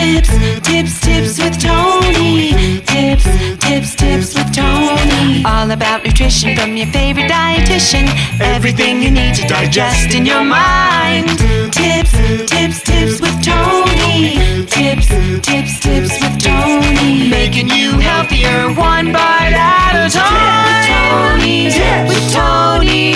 Tips with Tony. Tips with Tony. All about nutrition from your favorite dietitian. Everything you need to digest in your mind. Tips with Tony. Tips with Tony. Making you healthier one bite at a time. With Tony.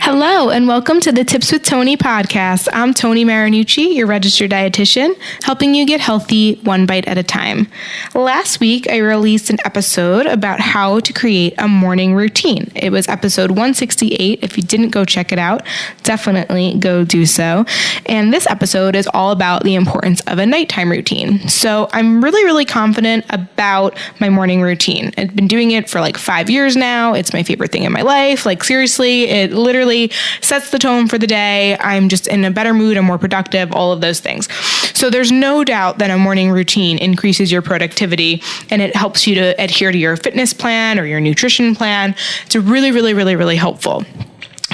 Hello, and welcome to the Tips with Tony podcast. I'm Tony Marinucci, your registered dietitian, helping you get healthy one bite at a time. Last week, I released an episode about how to create a morning routine. It was episode 168. If you didn't go check it out, definitely go do so. And this episode is all about the importance of a nighttime routine. So I'm really confident about my morning routine. I've been doing it for like 5 years now. It's my favorite thing in my life. Like seriously, it literally sets the tone for the day. I'm just in a better mood. I'm more productive, all of those things. So there's no doubt that a morning routine increases your productivity and it helps you to adhere to your fitness plan or your nutrition plan. It's really helpful.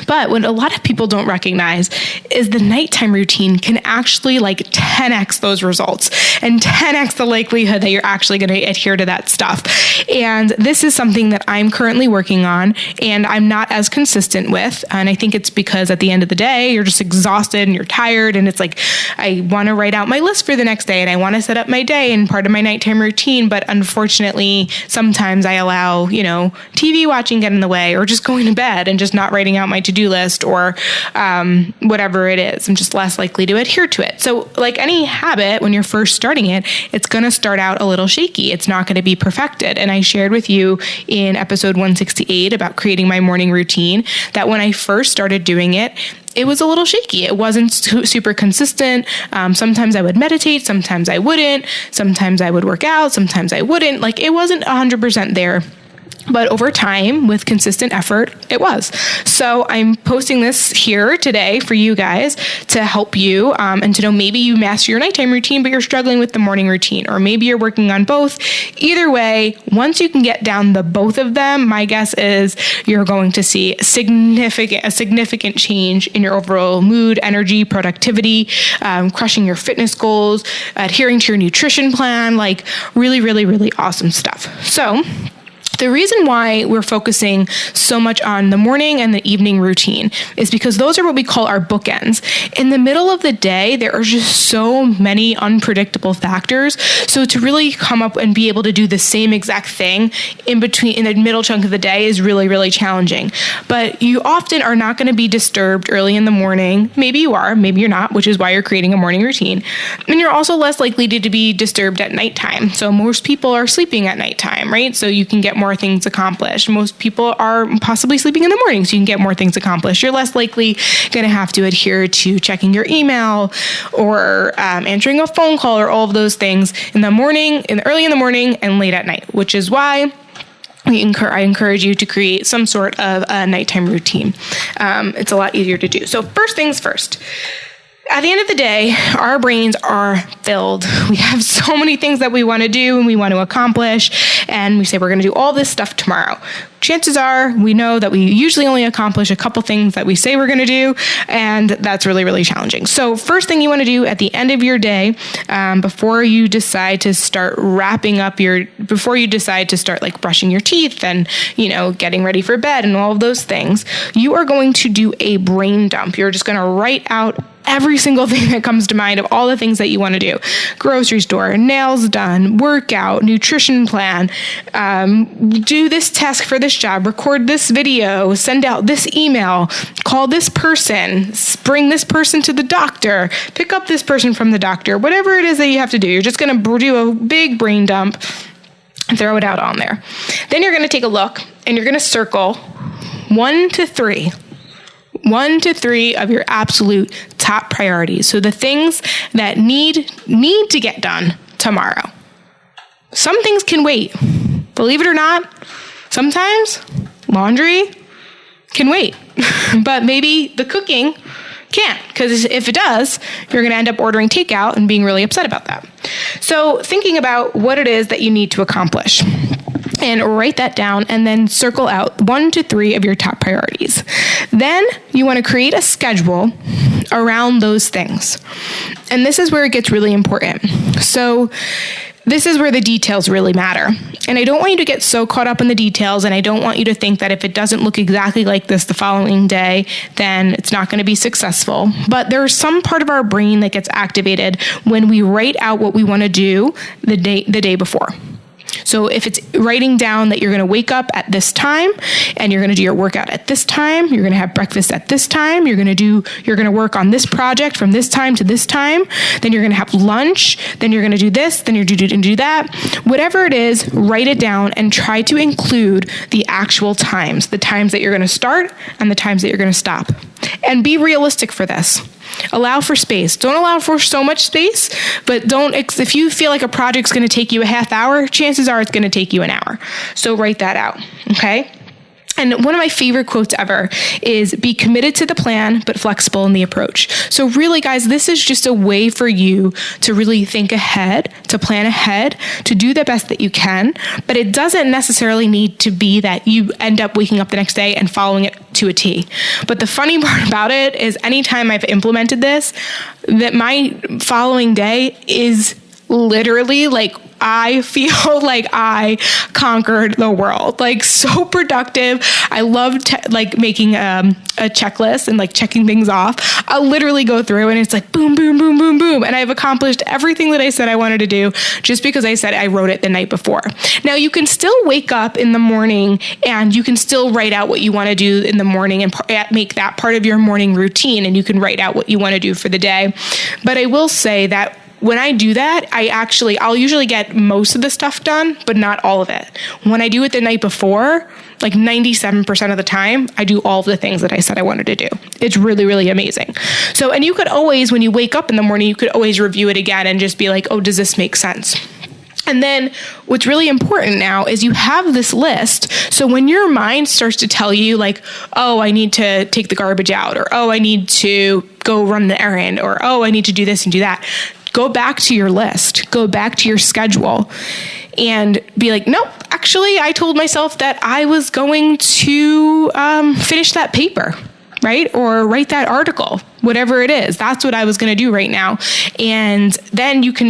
But what a lot of people don't recognize is the nighttime routine can actually like 10x those results and 10x the likelihood that you're actually going to adhere to that stuff. And this is something that I'm currently working on and I'm not as consistent with. And I think it's because at the end of the day, you're just exhausted and you're tired. And it's like, I want to write out my list for the next day and I want to set up my day and part of my nighttime routine. But unfortunately, sometimes I allow, TV watching get in the way or just going to bed and just not writing out my to-do list or whatever it is. I'm just less likely to adhere to it. So like any habit, when you're first starting it, it's going to start out a little shaky. It's not going to be perfected. And I shared with you in episode 168 about creating my morning routine that when I first started doing it, it was a little shaky. It wasn't super consistent. Sometimes I would meditate. Sometimes I wouldn't. Sometimes I would work out. Sometimes I wouldn't. Like it wasn't 100% there. But over time, with consistent effort, it was. So I'm posting this here today for you guys to help you and to know maybe you master your nighttime routine, but you're struggling with the morning routine, or maybe you're working on both. Either way, once you can get down the both of them, my guess is you're going to see a significant change in your overall mood, energy, productivity, crushing your fitness goals, adhering to your nutrition plan, like really awesome stuff. So the reason why we're focusing so much on the morning and the evening routine is because those are what we call our bookends. In the middle of the day, there are just so many unpredictable factors. So to really come up and be able to do the same exact thing in the middle chunk of the day is really challenging. But you often are not going to be disturbed early in the morning. Maybe you are, maybe you're not, which is why you're creating a morning routine. And you're also less likely to be disturbed at nighttime. So most people are sleeping at nighttime, right? So you can get more things accomplished. Most people are possibly sleeping in the morning, so you can get more things accomplished. You're less likely going to have to adhere to checking your email or answering a phone call or all of those things in the morning, early in the morning and late at night, which is why I encourage you to create some sort of a nighttime routine. It's a lot easier to do. So first things first. At the end of the day, our brains are filled. We have so many things that we want to do and we want to accomplish, and we say we're going to do all this stuff tomorrow. Chances are we know that we usually only accomplish a couple things that we say we're going to do, and that's really challenging. So first thing you want to do at the end of your day, before you decide to start like brushing your teeth and, getting ready for bed and all of those things, you are going to do a brain dump. You're just going to write out every single thing that comes to mind of all the things that you want to do. Grocery store, nails done, workout, nutrition plan, do this task for this job, record this video, send out this email, call this person, bring this person to the doctor, pick up this person from the doctor, whatever it is that you have to do. You're just going to do a big brain dump and throw it out on there. Then you're going to take a look and you're going to circle 1 to 3 of your absolute top priorities. So the things that need to get done tomorrow. Some things can wait. Believe it or not, sometimes laundry can wait. But maybe the cooking can't, because if it does, you're going to end up ordering takeout and being really upset about that. So thinking about what it is that you need to accomplish. And write that down and then circle out 1 to 3 of your top priorities. Then you want to create a schedule around those things. And this is where it gets really important. So this is where the details really matter. And I don't want you to get so caught up in the details, and I don't want you to think that if it doesn't look exactly like this the following day, then it's not going to be successful. But there's some part of our brain that gets activated when we write out what we want to do the day before. So if it's writing down that you're going to wake up at this time and you're going to do your workout at this time, you're going to have breakfast at this time, you're going to work on this project from this time to this time, then you're going to have lunch, then you're going to do this, then you're going to do that. Whatever it is, write it down and try to include the actual times, the times that you're going to start and the times that you're going to stop. And be realistic for this. Allow for space. Don't allow for so much space, but if you feel like a project's going to take you a half hour, chances are it's going to take you an hour. So write that out, okay? And one of my favorite quotes ever is, be committed to the plan, but flexible in the approach. So really, guys, this is just a way for you to really think ahead, to plan ahead, to do the best that you can. But it doesn't necessarily need to be that you end up waking up the next day and following it to a T. But the funny part about it is anytime I've implemented this, that my following day is literally like, I feel like I conquered the world, like so productive. I love making a checklist and like checking things off. I'll literally go through and it's like boom, boom, boom, boom, boom. And I've accomplished everything that I said I wanted to do just because I said I wrote it the night before. Now you can still wake up in the morning and you can still write out what you want to do in the morning and make that part of your morning routine. And you can write out what you want to do for the day. But I will say that when I do that, I'll usually get most of the stuff done, but not all of it. When I do it the night before, like 97% of the time, I do all of the things that I said I wanted to do. It's really, really amazing. So, and you could always, when you wake up in the morning, you could always review it again and just be like, oh, does this make sense? And then what's really important now is you have this list. So when your mind starts to tell you like, oh, I need to take the garbage out, or oh, I need to go run the errand, or oh, I need to do this and do that, go back to your list, go back to your schedule and be like, nope, actually, I told myself that I was going to finish that paper, right? Or write that article, whatever it is. That's what I was going to do right now. And then you can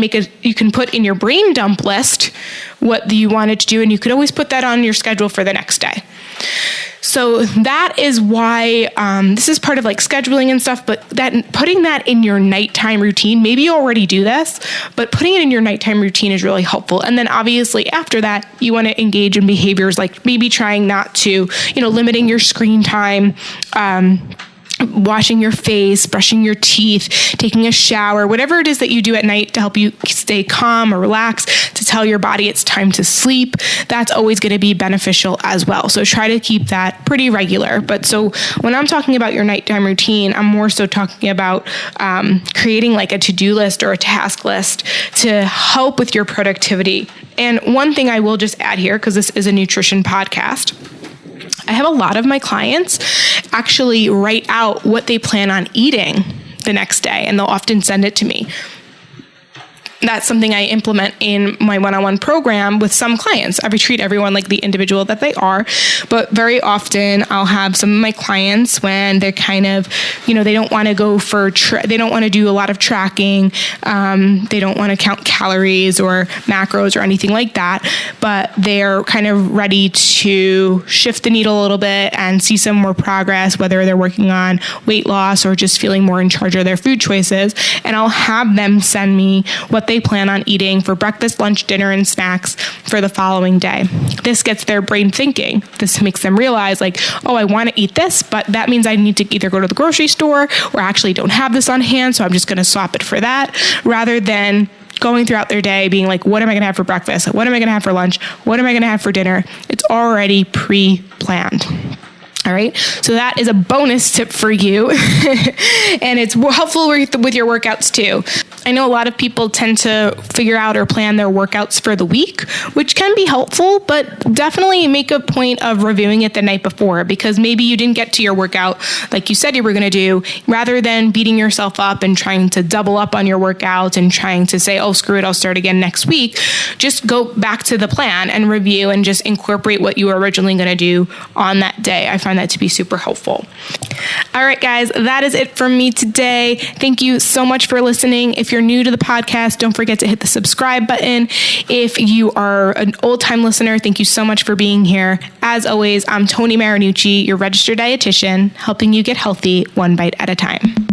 put in your brain dump list what you wanted to do, and you could always put that on your schedule for the next day. So that is why this is part of like scheduling and stuff, but that putting that in your nighttime routine, maybe you already do this, but putting it in your nighttime routine is really helpful. And then obviously after that, you want to engage in behaviors like maybe trying not to, limiting your screen time, washing your face, brushing your teeth, taking a shower, whatever it is that you do at night to help you stay calm or relax, to tell your body it's time to sleep. That's always going to be beneficial as well. So try to keep that pretty regular. But so when I'm talking about your nighttime routine, I'm more so talking about creating like a to-do list or a task list to help with your productivity. And one thing I will just add here, because this is a nutrition podcast, I have a lot of my clients actually write out what they plan on eating the next day, and they'll often send it to me. That's something I implement in my one-on-one program with some clients. I treat everyone like the individual that they are, but very often I'll have some of my clients when they're kind of, they don't want to go for, they don't want to do a lot of tracking. They don't want to count calories or macros or anything like that, but they're kind of ready to shift the needle a little bit and see some more progress, whether they're working on weight loss or just feeling more in charge of their food choices. And I'll have them send me what they plan on eating for breakfast, lunch, dinner, and snacks for the following day. This gets their brain thinking. This makes them realize like, oh, I want to eat this, but that means I need to either go to the grocery store or actually don't have this on hand, so I'm just going to swap it for that, rather than going throughout their day being like, what am I going to have for breakfast? What am I going to have for lunch? What am I going to have for dinner? It's already pre-planned. All right. So that is a bonus tip for you. And it's helpful with your workouts too. I know a lot of people tend to figure out or plan their workouts for the week, which can be helpful, but definitely make a point of reviewing it the night before, because maybe you didn't get to your workout like you said you were going to do. Rather than beating yourself up and trying to double up on your workouts and trying to say, oh, screw it, I'll start again next week. Just go back to the plan and review and just incorporate what you were originally going to do on that day. I find find that to be super helpful. All right, guys, that is it from me today. Thank you so much for listening. If you're new to the podcast, don't forget to hit the subscribe button. If you are an old-time listener, thank you so much for being here. As always, I'm Tony Marinucci, your registered dietitian, helping you get healthy one bite at a time.